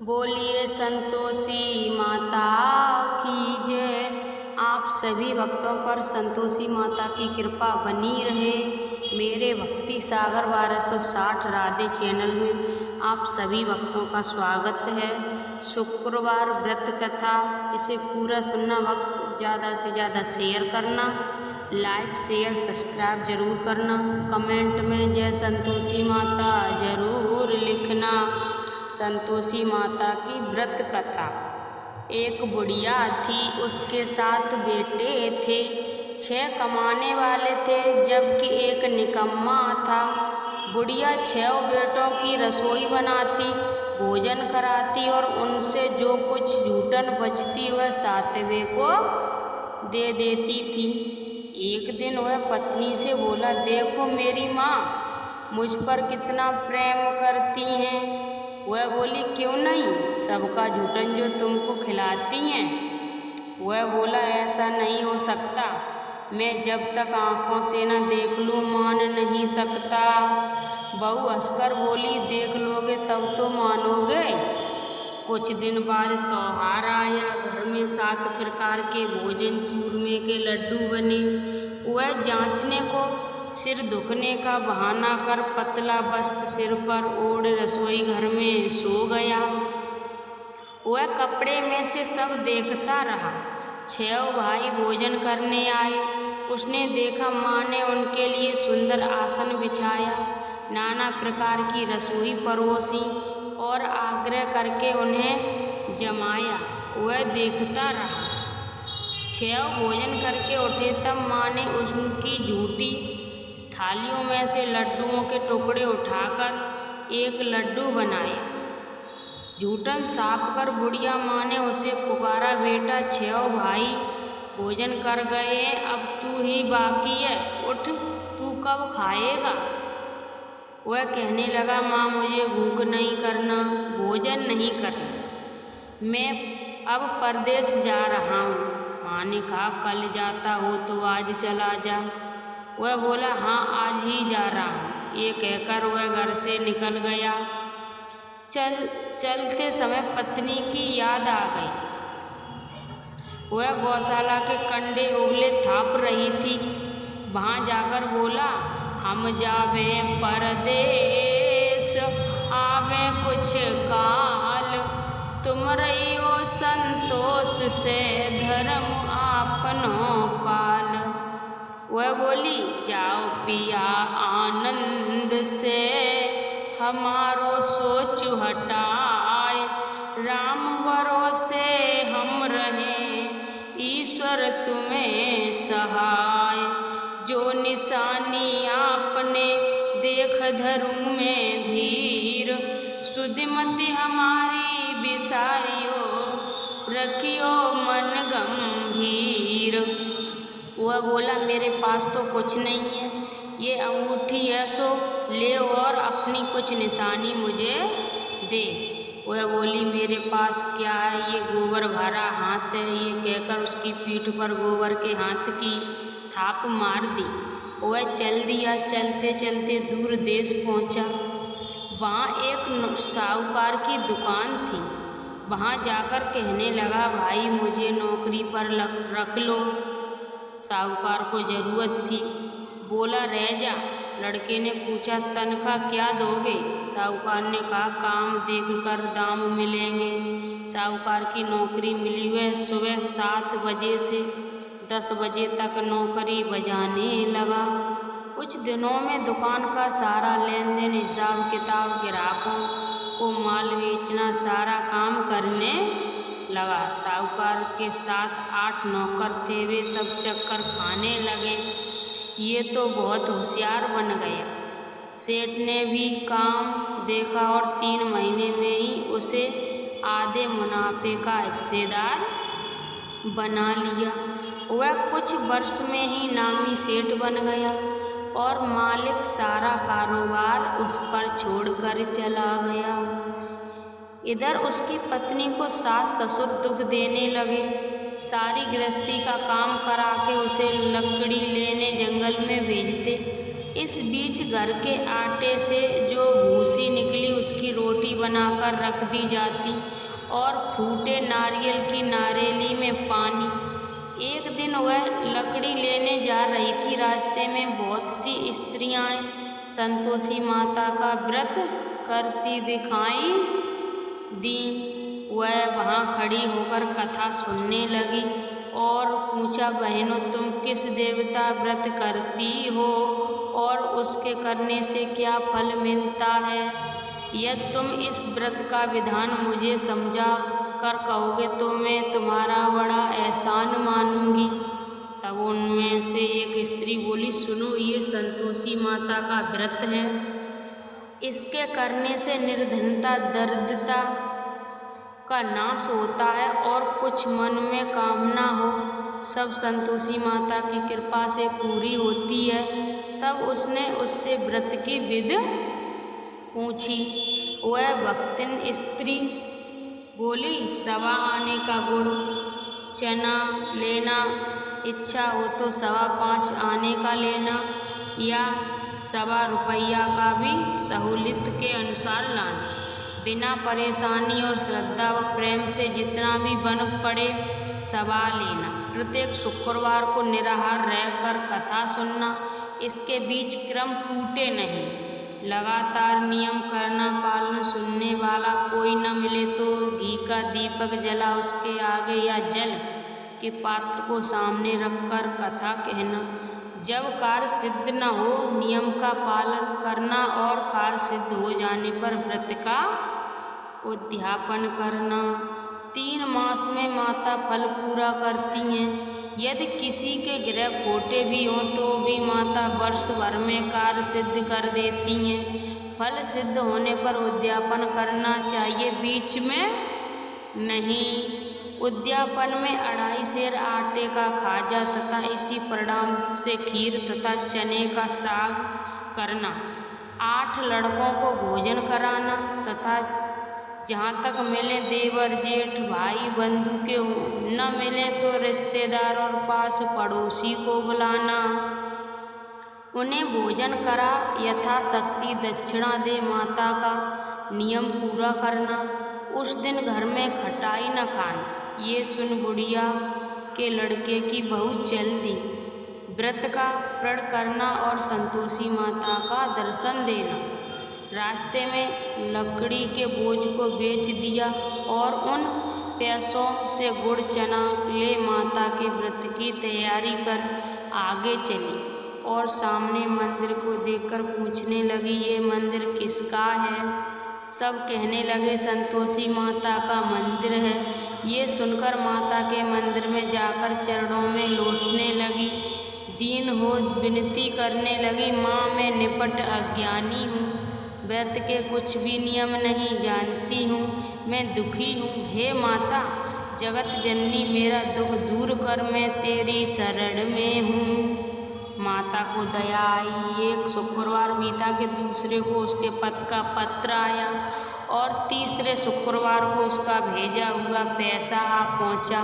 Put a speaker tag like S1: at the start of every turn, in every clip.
S1: बोलिए संतोषी माता की जय। आप सभी भक्तों पर संतोषी माता की कृपा बनी रहे। मेरे भक्ति सागर 1260 राधे चैनल में आप सभी भक्तों का स्वागत है। शुक्रवार व्रत कथा, इसे पूरा सुनना, भक्त ज़्यादा से ज़्यादा शेयर करना, लाइक शेयर सब्सक्राइब जरूर करना, कमेंट में जय संतोषी माता जरूर लिखना। संतोषी माता की व्रत कथा। एक बुढ़िया थी, उसके 7 बेटे थे। 6 कमाने वाले थे जबकि एक निकम्मा था। बुढ़िया 6 बेटों की रसोई बनाती, भोजन कराती और उनसे जो कुछ जूठन बचती वह 7वें को दे देती थी। एक दिन वह पत्नी से बोला, देखो मेरी माँ मुझ पर कितना प्रेम करती हैं। वह बोली, क्यों नहीं, सबका जूठन जो तुमको खिलाती हैं। वह बोला, ऐसा नहीं हो सकता, मैं जब तक आँखों से न देख लूँ मान नहीं सकता। बहू हंसकर बोली, देख लोगे तब तो मानोगे। कुछ दिन बाद त्योहार आया। घर में 7 प्रकार के भोजन, चूरमे के लड्डू बने। वह जांचने को सिर दुखने का बहाना कर पतला वस्त्र सिर पर ओढ़ रसोई घर में सो गया। वह कपड़े में से सब देखता रहा। 6 भाई भोजन करने आए। उसने देखा माँ ने उनके लिए सुंदर आसन बिछाया, नाना प्रकार की रसोई परोसी और आग्रह करके उन्हें जमाया। वह देखता रहा। 6 भोजन करके उठे तब माँ ने उनकी झूठी थालियों में से लड्डुओं के टुकड़े उठाकर एक लड्डू बनाए। जूठन साफ कर बुढ़िया माँ ने उसे पुकारा, बेटा 6 भाई भोजन कर गए, अब तू ही बाकी है, उठ, तू कब खाएगा। वह कहने लगा, माँ मुझे भूख नहीं करना, भोजन नहीं करना, मैं अब परदेश जा रहा हूँ। माँ ने कहा, कल जाता हो तो आज चला जा। वह बोला, हाँ आज ही जा रहा हूँ। ये कहकर वह घर से निकल गया। चलते समय पत्नी की याद आ गई। वह गौशाला के कंडे उबले थाप रही थी। वहाँ जाकर बोला, हम जावे परदेश, आवे कुछ काल, तुम रहियो संतोष से, धर्म आपनो पाल। वह बोली, जाओ पिया आनंद से, हमारो सोच हटाए, राम भरोसे हम रहें, ईश्वर तुम्हें सहाय। जो निशानी आपने देख धरूं में धीर, सुधिमति हमारी बिसारियो, रखियो मन गंभीर। वह बोला, मेरे पास तो कुछ नहीं है, ये अंगूठी है सो ले और अपनी कुछ निशानी मुझे दे। वह बोली, मेरे पास क्या है, ये गोबर भरा हाथ है। ये कहकर उसकी पीठ पर गोबर के हाथ की थाप मार दी। वह चल दिया। चलते चलते दूर देश पहुंचा। वहाँ एक साहूकार की दुकान थी। वहाँ जाकर कहने लगा, भाई मुझे नौकरी पर रख लो। साहूकार को जरूरत थी। बोला, रह जा। लड़के ने पूछा, तनख्वाह क्या दोगे। साहूकार ने कहा, काम देखकर दाम मिलेंगे। साहूकार की नौकरी मिली। वह सुबह 7 बजे से 10 बजे तक नौकरी बजाने लगा। कुछ दिनों में दुकान का सारा लेन देन, हिसाब किताब, ग्राहकों को माल बेचना, सारा काम करने लगा। साहूकार के 7-8 नौकर थे, वे सब चक्कर खाने लगे। ये तो बहुत होशियार बन गया। सेठ ने भी काम देखा और 3 महीने में ही उसे आधे मुनाफे का हिस्सेदार बना लिया। वह कुछ वर्ष में ही नामी सेठ बन गया और मालिक सारा कारोबार उस पर छोड़कर चला गया। इधर उसकी पत्नी को सास ससुर दुख देने लगे। सारी गृहस्थी का काम करा के उसे लकड़ी लेने जंगल में भेजते। इस बीच घर के आटे से जो भूसी निकली उसकी रोटी बनाकर रख दी जाती और फूटे नारियल की नारेली में पानी। एक दिन वह लकड़ी लेने जा रही थी। रास्ते में बहुत सी स्त्रियां संतोषी माता का व्रत करती दिखाई दी। वह वहाँ खड़ी होकर कथा सुनने लगी और पूछा, बहनों तुम किस देवता व्रत करती हो और उसके करने से क्या फल मिलता है? यदि तुम इस व्रत का विधान मुझे समझा कर कहोगे तो मैं तुम्हारा बड़ा एहसान मानूंगी। तब उनमें से एक स्त्री बोली, सुनो, ये संतोषी माता का व्रत है। इसके करने से निर्धनता, दरिद्रता का नाश होता है और कुछ मन में कामना हो सब संतोषी माता की कृपा से पूरी होती है। तब उसने उससे व्रत की विधि पूछी। वह भक्तिन स्त्री बोली, सवा आने का गुड़ चना लेना, इच्छा हो तो 5.25 आने का लेना या 1.25 रुपया का भी सहूलियत के अनुसार लाना। बिना परेशानी और श्रद्धा व प्रेम से जितना भी बन पड़े सवा लेना। प्रत्येक शुक्रवार को निराहार रहकर कथा सुनना। इसके बीच क्रम टूटे नहीं। लगातार नियम करना। पालन सुनने वाला कोई न मिले तो घी का दीपक जला उसके आगे या जल के पात्र को सामने रखकर कथा कहना। जब कार्य सिद्ध न हो नियम का पालन करना और कार्य सिद्ध हो जाने पर व्रत का उद्यापन करना। 3 मास में माता फल पूरा करती हैं। यदि किसी के ग्रह खोटे भी हों तो भी माता वर्ष भर में कार्य सिद्ध कर देती हैं। फल सिद्ध होने पर उद्यापन करना चाहिए, बीच में नहीं। उद्यापन में 2.5 सेर आटे का खाजा तथा इसी परिणाम से खीर तथा चने का साग करना। 8 लड़कों को भोजन कराना तथा जहाँ तक मिले देवर जेठ भाई बंधु के हो, न मिले तो रिश्तेदार और पास पड़ोसी को बुलाना। उन्हें भोजन करा यथाशक्ति दक्षिणा दे माता का नियम पूरा करना। उस दिन घर में खटाई न खाना। ये सुन बुढ़िया के लड़के की बहू चल दी। व्रत का प्रण करना और संतोषी माता का दर्शन देना। रास्ते में लकड़ी के बोझ को बेच दिया और उन पैसों से गुड़ चना ले माता के व्रत की तैयारी कर आगे चली और सामने मंदिर को देखकर पूछने लगी, ये मंदिर किसका है? सब कहने लगे, संतोषी माता का मंदिर है। ये सुनकर माता के मंदिर में जाकर चरणों में लौटने लगी। दीन हो विनती करने लगी, माँ मैं निपट अज्ञानी हूँ, व्रत के कुछ भी नियम नहीं जानती हूँ, मैं दुखी हूँ। हे माता जगत जननी मेरा दुख दूर कर, मैं तेरी शरण में हूँ। माता को दया आई। एक शुक्रवार बीता के दूसरे को उसके पति का पत्र आया और तीसरे शुक्रवार को उसका भेजा हुआ पैसा आ पहुँचा।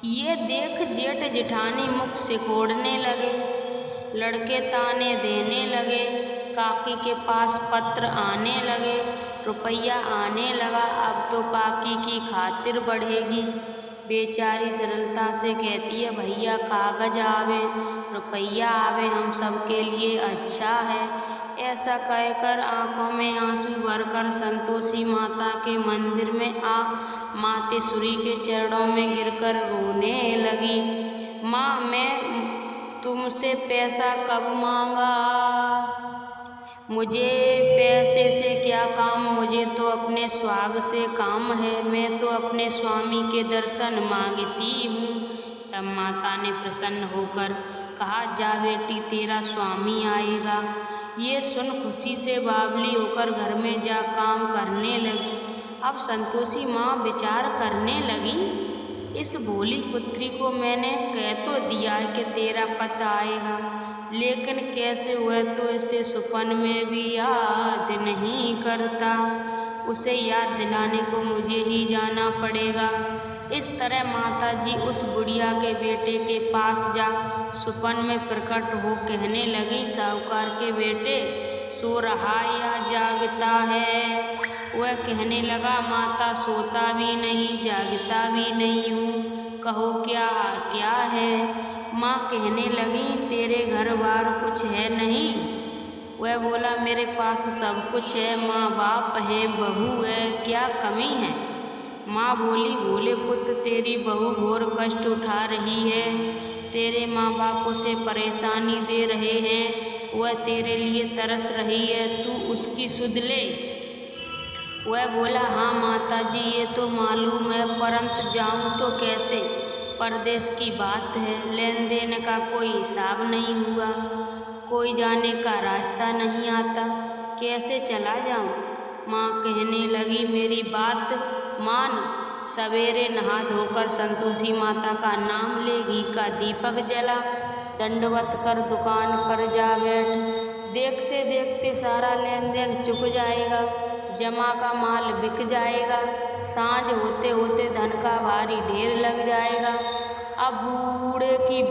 S1: ये देख जेठ जेठानी मुख सिकोड़ने लगे। लड़के ताने देने लगे। काकी के पास पत्र आने लगे, रुपया आने लगा। अब तो काकी की खातिर बढ़ेगी। बेचारी सरलता से कहती है, भैया कागज आवे रुपया आवे हम सबके लिए अच्छा है। ऐसा कहकर आंखों में आंसू भरकर संतोषी माता के मंदिर में आ मातेश्वरी के चरणों में गिरकर रोने लगी। माँ मैं तुमसे पैसा कब मांगा? मुझे पैसे से क्या काम, मुझे तो अपने स्वाग से काम है। मैं तो अपने स्वामी के दर्शन मांगती हूँ। तब माता ने प्रसन्न होकर कहा, जा बेटी तेरा स्वामी आएगा। ये सुन खुशी से बावली होकर घर में जा काम करने लगी। अब संतोषी माँ विचार करने लगी, इस भोली पुत्री को मैंने कह तो दिया है कि तेरा पता आएगा, लेकिन कैसे हुआ तो इसे सुपन में भी याद नहीं करता। उसे याद दिलाने को मुझे ही जाना पड़ेगा। इस तरह माता जी उस बुढ़िया के बेटे के पास जा सुपन में प्रकट हो कहने लगी, साहूकार के बेटे सो रहा या जागता है? वह कहने लगा, माता सोता भी नहीं जागता भी नहीं हूँ, कहो क्या क्या है? माँ कहने लगी, तेरे घर बार कुछ है नहीं? वह बोला, मेरे पास सब कुछ है, माँ बाप है, बहू है, क्या कमी है? माँ बोली, भोले पुत्र तेरी बहू घोर कष्ट उठा रही है, तेरे माँ बाप उसे परेशानी दे रहे हैं, वह तेरे लिए तरस रही है, तू उसकी सुध ले। वह बोला, हाँ माता जी ये तो मालूम है, परंतु जाऊँ तो कैसे? परदेश की बात है, लेन देन का कोई हिसाब नहीं हुआ, कोई जाने का रास्ता नहीं आता, कैसे चला जाऊँ? माँ कहने लगी, मेरी बात मान, सवेरे नहा धोकर संतोषी माता का नाम ले, घी का दीपक जला, दंडवत कर दुकान पर जा बैठ, देखते देखते सारा लेन देन चुक जाएगा, जमा का माल बिक जाएगा, सांझ होते होते धन का भारी ढेर लग जाएगा। अब बूढ़े की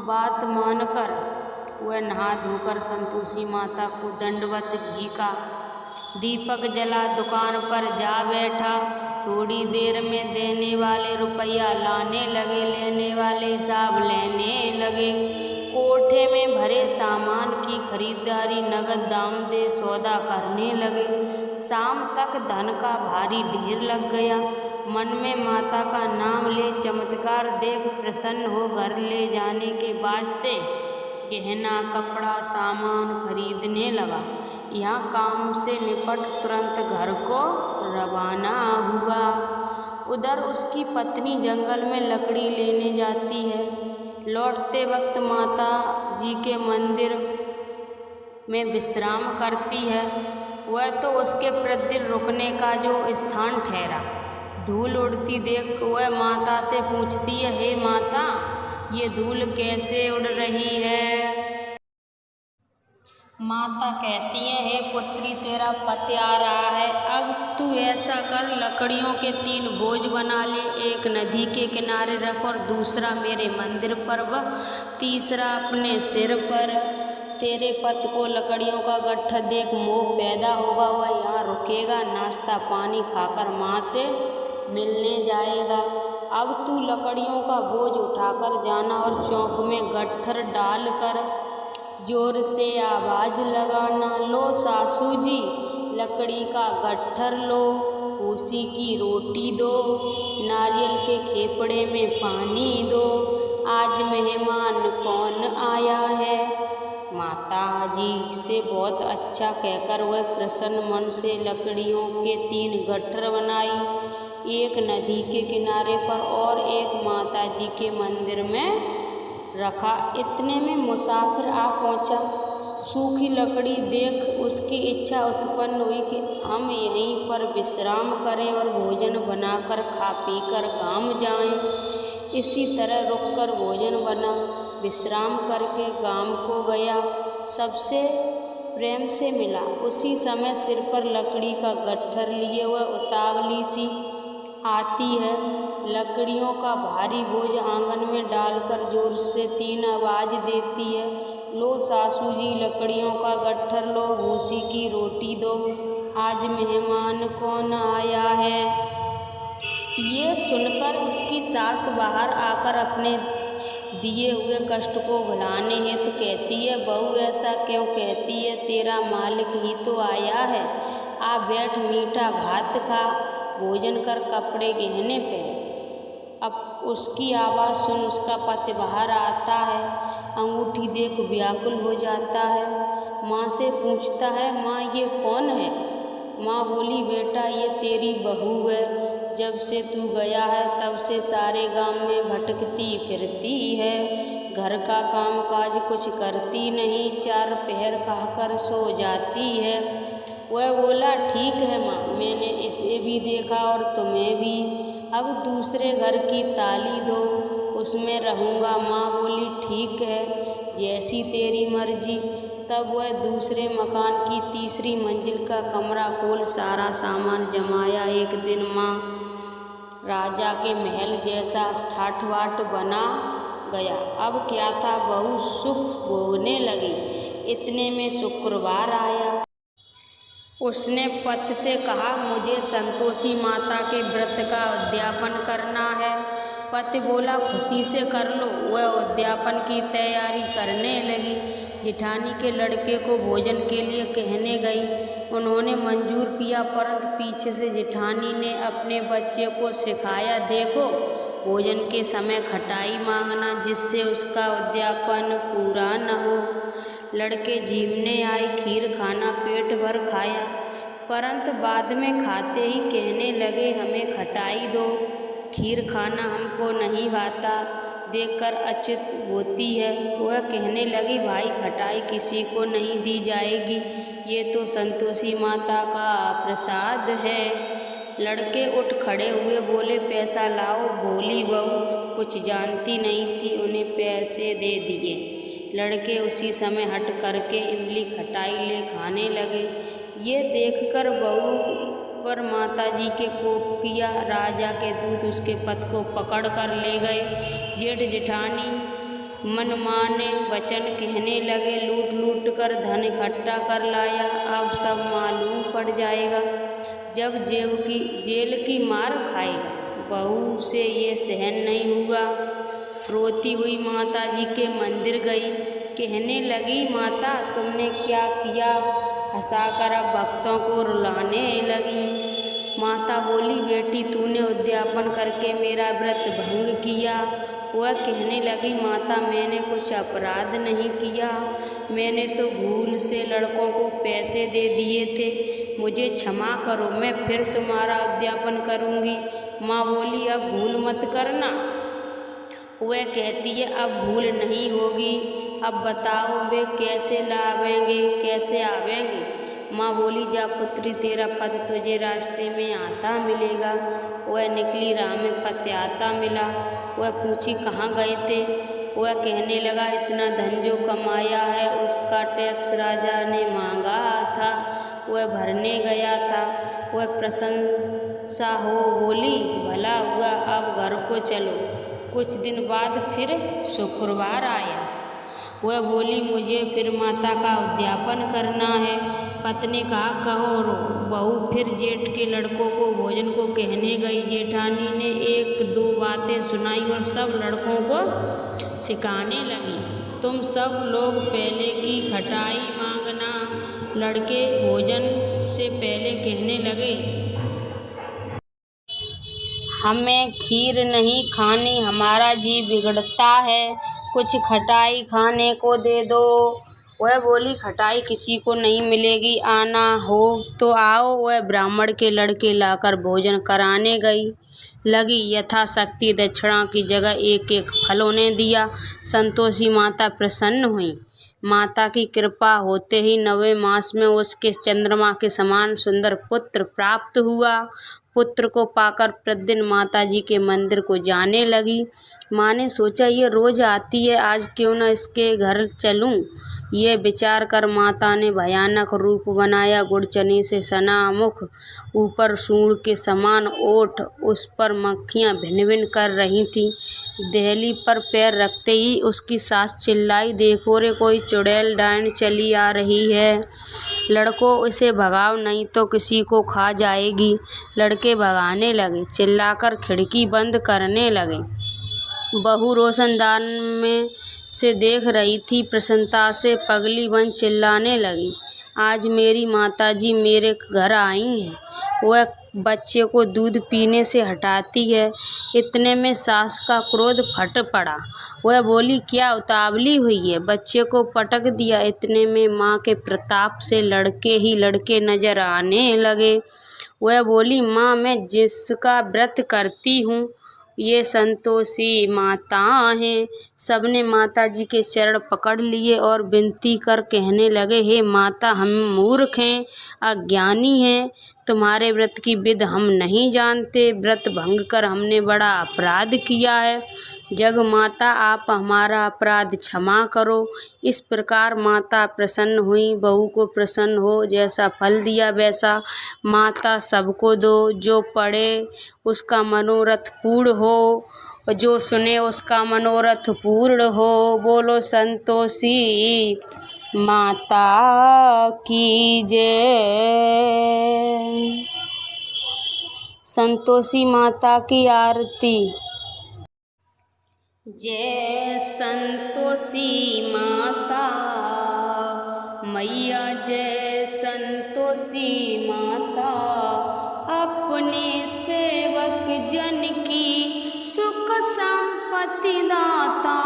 S1: बात मानकर वह नहा धोकर संतोषी माता को दंडवत घी का दीपक जला दुकान पर जा बैठा। थोड़ी देर में देने वाले रुपया लाने लगे, लेने वाले हिसाब लेने लगे, कोठे में भरे सामान की खरीदारी नगद दाम दे सौदा करने लगे। शाम तक धन का भारी ढेर लग गया। मन में माता का नाम ले चमत्कार देख प्रसन्न हो घर ले जाने के वास्ते गहना कपड़ा सामान खरीदने लगा। यहाँ काम से निपट तुरंत घर को रवाना हुआ। उधर उसकी पत्नी जंगल में लकड़ी लेने जाती है। लौटते वक्त माता जी के मंदिर में विश्राम करती है। वह तो उसके प्रतिदिन रुकने का जो स्थान ठहरा। धूल उड़ती देख वह माता से पूछती है, हे माता, ये धूल कैसे उड़ रही है? माता कहती है, हे पुत्री, तेरा पति आ रहा है। अब तू ऐसा कर, लकड़ियों के 3 बोझ बना ले, एक नदी के किनारे रख और दूसरा मेरे मंदिर पर व तीसरा अपने सिर पर। तेरे पति को लकड़ियों का गट्ठर देख मोह पैदा होगा, वह यहाँ रुकेगा, नाश्ता पानी खाकर माँ से मिलने जाएगा। अब तू लकड़ियों का बोझ उठाकर जाना और चौक में गट्ठर डालकर जोर से आवाज़ लगाना, लो सासू जी लकड़ी का गट्ठर लो, उसी की रोटी दो, नारियल के खेपड़े में पानी दो, आज मेहमान कौन आया है? माता जी से बहुत अच्छा कहकर वह प्रसन्न मन से लकड़ियों के 3 गट्ठर बनाई, एक नदी के किनारे पर और एक माता जी के मंदिर में रखा। इतने में मुसाफिर आ पहुंचा। सूखी लकड़ी देख उसकी इच्छा उत्पन्न हुई कि हम यहीं पर विश्राम करें और भोजन बनाकर खा पी कर गांव जाएं। इसी तरह रुककर भोजन बना, विश्राम करके गांव को गया, सबसे प्रेम से मिला। उसी समय सिर पर लकड़ी का गट्ठर लिए हुए उतावली सी आती है, लकड़ियों का भारी बोझ आंगन में डालकर जोर से 3 आवाज़ देती है, लो सासू जी लकड़ियों का गट्ठर लो, भूसी की रोटी दो, आज मेहमान कौन आया है? ये सुनकर उसकी सास बाहर आकर अपने दिए हुए कष्ट को भुलाने हेतु कहती है, बहू ऐसा क्यों कहती है? तेरा मालिक ही तो आया है, आ बैठ, मीठा भात खा, भोजन कर, कपड़े गहने पहन। अब उसकी आवाज़ सुन उसका पति बाहर आता है, अंगूठी देख व्याकुल हो जाता है। माँ से पूछता है, माँ ये कौन है? माँ बोली, बेटा ये तेरी बहू है, जब से तू गया है तब से सारे गांव में भटकती फिरती है, घर का काम काज कुछ करती नहीं, 4 पहर कहकर सो जाती है। वह बोला, ठीक है माँ, मैंने इसे भी देखा और तुम्हें भी, अब दूसरे घर की ताली दो, उसमें रहूँगा। माँ बोली, ठीक है, जैसी तेरी मर्जी। तब वह दूसरे मकान की तीसरी मंजिल का कमरा खोल सारा सामान जमाया। एक दिन माँ राजा के महल जैसा ठाठ-बाट बना गया। अब क्या था, बहू सुख भोगने लगी। इतने में शुक्रवार आया। उसने पति से कहा, मुझे संतोषी माता के व्रत का उद्यापन करना है। पति बोला, खुशी से कर लो। वह उद्यापन की तैयारी करने लगी। जिठानी के लड़के को भोजन के लिए कहने गई। उन्होंने मंजूर किया, परंतु पीछे से जिठानी ने अपने बच्चे को सिखाया, देखो भोजन के समय खटाई मांगना, जिससे उसका उद्यापन पूरा न हो। लड़के झीमने आए। खीर खाना पेट भर खाया, परंतु बाद में खाते ही कहने लगे, हमें खटाई दो। खीर खाना हमको नहीं भाता देखकर अच्युत होती है। वह कहने लगी, भाई खटाई किसी को नहीं दी जाएगी, ये तो संतोषी माता का प्रसाद है। लड़के उठ खड़े हुए, बोले, पैसा लाओ। भोली बहू कुछ जानती नहीं थी, उन्हें पैसे दे दिए। लड़के उसी समय हट करके इमली खटाई ले खाने लगे। ये देखकर बहू पर माताजी के कोप किया। राजा के दूत उसके पति को पकड़ कर ले गए। जेठ जेठानी मनमाने वचन कहने लगे, लूट लूट कर धन इकट्ठा कर लाया, अब सब मालूम पड़ जाएगा जब जेल की मार खाएगा। बहू से ये सहन नहीं हुआ। रोती हुई माताजी के मंदिर गई। कहने लगी, माता तुमने क्या किया? हंसाकर अब भक्तों को रुलाने लगी। माता बोली, बेटी तूने उद्यापन करके मेरा व्रत भंग किया। वह कहने लगी, माता मैंने कुछ अपराध नहीं किया, मैंने तो भूल से लड़कों को पैसे दे दिए थे, मुझे क्षमा करो, मैं फिर तुम्हारा उद्यापन करूँगी। माँ बोली, अब भूल मत करना। वह कहती है, अब भूल नहीं होगी। अब बताओ वे कैसे आवेंगे? माँ बोली, जा पुत्री, तेरा पति तुझे रास्ते में आता मिलेगा। वह निकली, राह में पति आता मिला। वह पूछी, कहाँ गए थे? वह कहने लगा, इतना धन जो कमाया है उसका टैक्स राजा ने मांगा था, वह भरने गया था। वह प्रशंसा हो बोली, भला हुआ, अब घर को चलो। कुछ दिन बाद फिर शुक्रवार आया। वह बोली, मुझे फिर माता का उद्यापन करना है। पत्नी ने कहा, कहो रो। बहू फिर जेठ के लड़कों को भोजन को कहने गई। जेठानी ने एक दो बातें सुनाई और सब लड़कों को सिखाने लगी, तुम सब लोग पहले की खटाई मांगना। लड़के भोजन से पहले कहने लगे, हमें खीर नहीं खानी, हमारा जी बिगड़ता है, कुछ खटाई खाने को दे दो। वह बोली, खटाई किसी को नहीं मिलेगी, आना हो तो आओ। वह ब्राह्मण के लड़के लाकर भोजन कराने लगी। यथाशक्ति दक्षिणा की जगह एक एक फल उन्हें दिया। संतोषी माता प्रसन्न हुई। माता की कृपा होते ही 9वें मास में उसके चंद्रमा के समान सुंदर पुत्र प्राप्त हुआ। पुत्र को पाकर प्रतिदिन माताजी के मंदिर को जाने लगी। माँ ने सोचा, ये रोज आती है, आज क्यों न इसके घर चलूं। ये विचार कर माता ने भयानक रूप बनाया। गुड़चनी से सना मुख, ऊपर सूंड के समान ओठ, उस पर मक्खियाँ भिन भिन कर रही थीं। देहली पर पैर रखते ही उसकी सास चिल्लाई, देखो रे, कोई चुड़ैल डायन चली आ रही है, लड़कों इसे भगाओ नहीं तो किसी को खा जाएगी। लड़के भगाने लगे, चिल्लाकर खिड़की बंद करने लगे। बहू रोशनदान में से देख रही थी। प्रसन्नता से पगली बन चिल्लाने लगी, आज मेरी माताजी मेरे घर आई हैं। वह बच्चे को दूध पीने से हटाती है। इतने में सास का क्रोध फट पड़ा। वह बोली, क्या उतावली हुई है? बच्चे को पटक दिया। इतने में माँ के प्रताप से लड़के ही लड़के नजर आने लगे। वह बोली, माँ मैं जिसका व्रत करती हूँ ये संतोषी माता हैं। सबने माताजी के चरण पकड़ लिए और विनती कर कहने लगे, हे माता, हम मूर्ख हैं, अज्ञानी हैं, तुम्हारे व्रत की विधि हम नहीं जानते। व्रत भंग कर हमने बड़ा अपराध किया है। जग माता आप हमारा अपराध क्षमा करो। इस प्रकार माता प्रसन्न हुई। बहू को प्रसन्न हो, जैसा फल दिया वैसा माता सबको दो। जो पढ़े उसका मनोरथ पूर्ण हो, और जो सुने उसका मनोरथ पूर्ण हो। बोलो संतोषी माता की जय। संतोषी माता की आरती। जय संतोषी माता मैया, जय संतोषी माता। अपने सेवक जन की सुख संपत्ति दाता।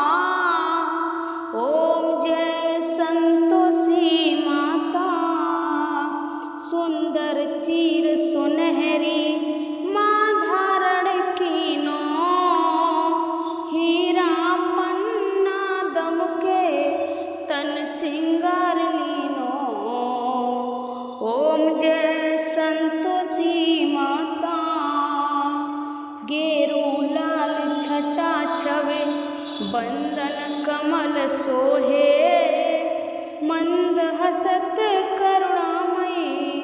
S1: ओम जय संतोषी माता। सुंदर चीर सुनहरी माँ धारण कीनो। हीरा पन्ना दमके तन सिंगार लीनो। ओम जय संतोषी माता। गेरू लाल छटा छवे बंदन कमल सोहे। मंद हसत करुणामयी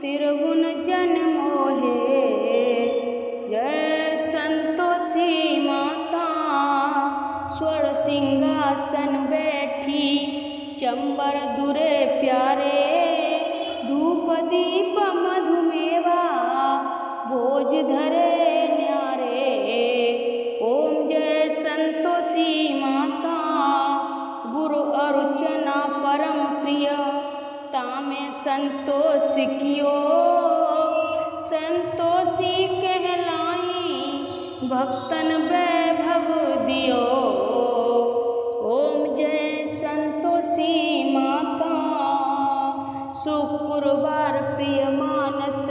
S1: त्रिभुवन जन मोहे। जय संतोषी माता। स्वर्ण सिंहासन बैठी चंबर दुरे प्यारे। धूप दीप मधुमेवा भोज धरे न्यारे। ओम जय संतोषी माता। गुरु अर्चना परम प्रिय तामे संतोष कियो। संतोषी कहलाई भक्तन वैभव दियो। ओम जय संतोषी माता। शुक्रवार प्रिय मानत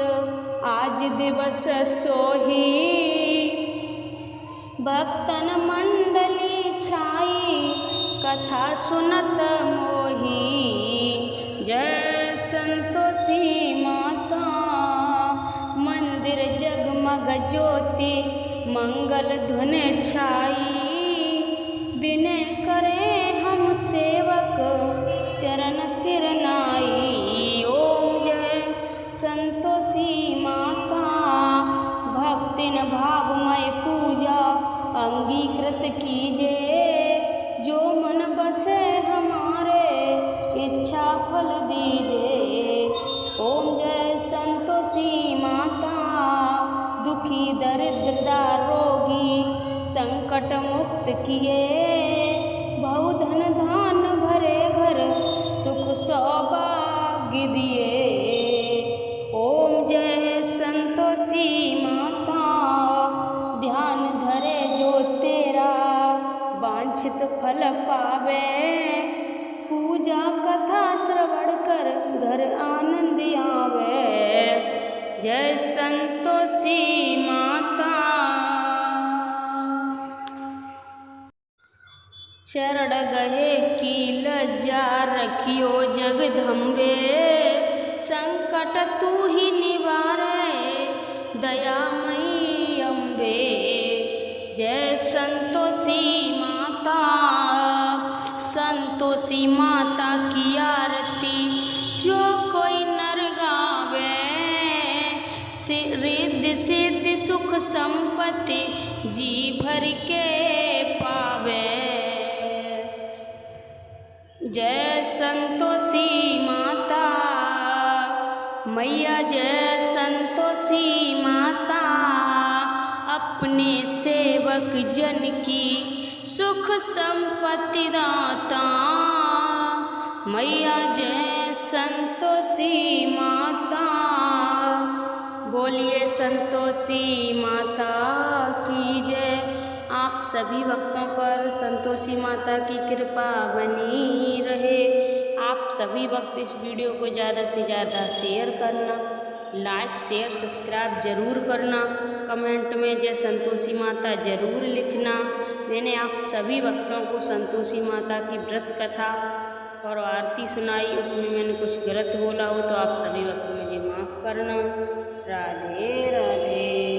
S1: आज दिवस सोही। भक्तन मंडली छाई कथा सुनत मोही। जय संतोषी माता। मंदिर जगमग ज्योति मंगल धुन छाई। विनय करे हम सेवक चरण सिर नाई। ओम जय संतोषी माता। भक्तिन भावमय पूजा अंगीकृत कीजे। जो मन बसे हमारे इच्छा फल दीजे। ओम जय संतोषी माता। दुखी दरिद्रता रोगी संकट मुक्त किए। बहुधन धान भरे घर सुख सौभाग्य दिए। ओम जय संतोषी माता। ध्यान धरे जो तेरा वांछित फल पावे। पूजा कथा श्रवण कर घर आनंद आवे। जय संतोषी माता। चरण गहे की लज्जा रखियो जगदम्बे। संकट तू ही निवारे दयामयी अम्बे। जय संतोषी माता। संतोषी माता की आरती जो कोई नर गावे। रिद्धि सिद्धि सुख संपत्ति जी भर के पावे। जय संतोषी माता मैया, जय संतोषी माता। अपने सेवक जन की सुख संपत्ति दाता। मैया जय संतोषी माता। बोलिए संतोषी माता की जय। आप सभी भक्तों पर संतोषी माता की कृपा बनी रहे। आप सभी भक्त इस वीडियो को ज़्यादा से ज़्यादा शेयर करना, लाइक शेयर सब्सक्राइब ज़रूर करना, कमेंट में जय संतोषी माता ज़रूर लिखना। मैंने आप सभी भक्तों को संतोषी माता की व्रत कथा और आरती सुनाई, उसमें मैंने कुछ गलत बोला हो तो आप सभी भक्त मुझे माफ़ करना। राधे राधे।